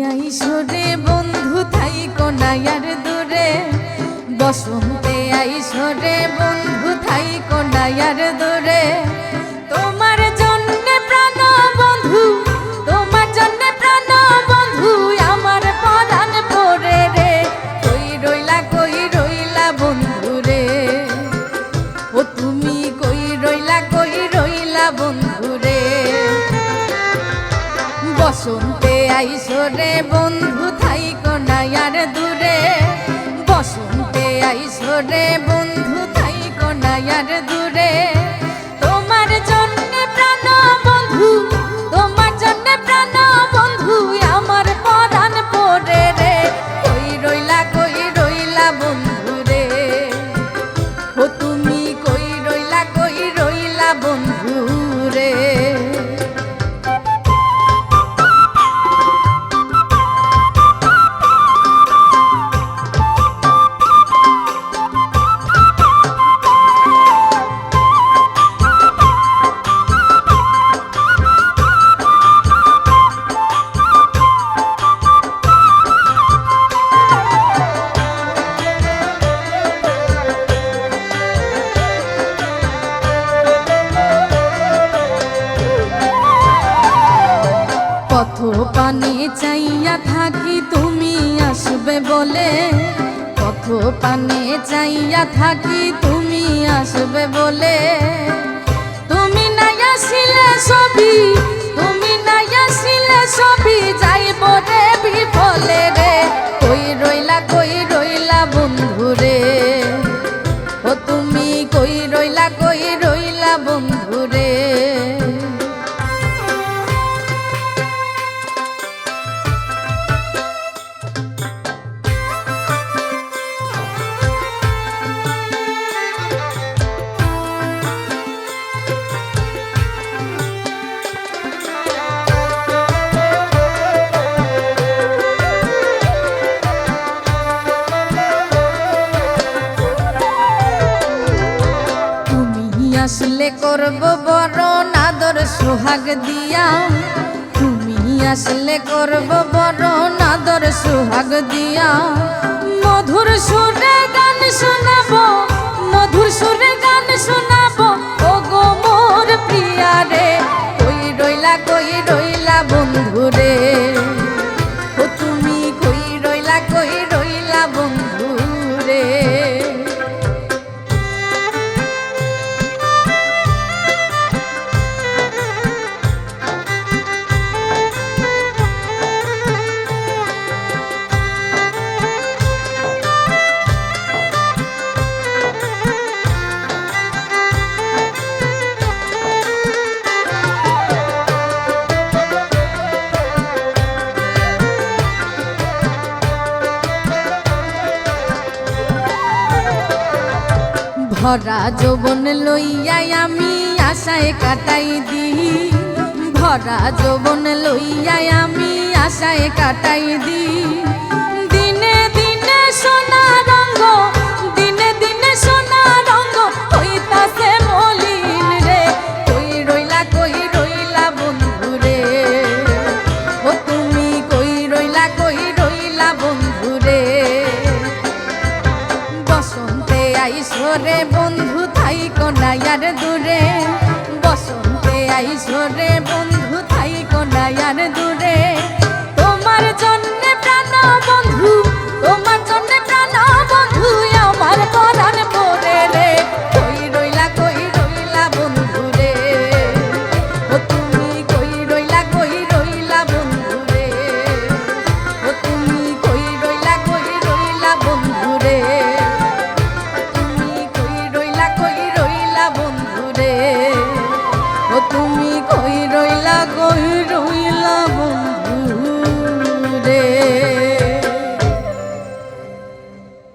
আইসো রে বন্ধু থাইকো না আর দূরে, বসন্তে আইসো রে বন্ধু থাইকো না আর দূরে। তোমার জন্যে প্রাণ বন্ধু, তোমার জন্যে প্রাণ বন্ধু আমার পরাণ পড়ে রে। কই রইলা বন্ধু রে, ও তুমি কই রইলা বন্ধু রে। বসন্তে আইসো রে বন্ধু থাইকো না আর দূরে, বসন্তে আইসো রে বন্ধু থাইকো না আর দূরে। তোমার জন্যে প্রাণ বন্ধু, তোমার জন্যে প্রাণ বন্ধু আমার পরাণ পড়ে রে। কই রইলা বন্ধু রে, ও তুমি কই রইলা বন্ধু রে। কত পানি চাইয়া থাকি তুমি আসবে বলে, কত পানি চাইয়া থাকি তুমি আসবে বলে। তুমি নাই আসিলে সবই, তুমি নাই আসিলে সবই যাইব রে বিফলে রে। কই রইলা বন্ধু রে, ও তুমি কই রইলা বন্ধু রে। আসলে করব বরণ আদর সোহাগ দিয়া, তুমি আসলে করব বরণ আদর সোহাগ দিয়া। মধুর সুরে গান শোনাবো, মধুর সুরে গান শোনাবো ও গো মোর প্রিয়া রে। কই রইলা বন্ধু রে, ও তুমি কই রইলা বন্ধু রে। ভরা যৌবন লইয়া আমি আশায় কাটাই দিই, ভরা যৌবন লইয়া আমি আশায় কাটাই দিই। দিনে দিনে সোনা রঙ্গ, দিনে দিনে সোনা রঙ্গ হইতাছে মলিন রে। কই রইলা বন্ধু রে, ও তুমি কই রইলা বন্ধু রে। বসন্তে আইসো রে বন্ধু থাইকো না আর দূরে, বসন্তে আইসো রে বন্ধু থাইকো না আর দূরে। তোমার জন্যে প্রাণ বন্ধু, তোমার জন্যে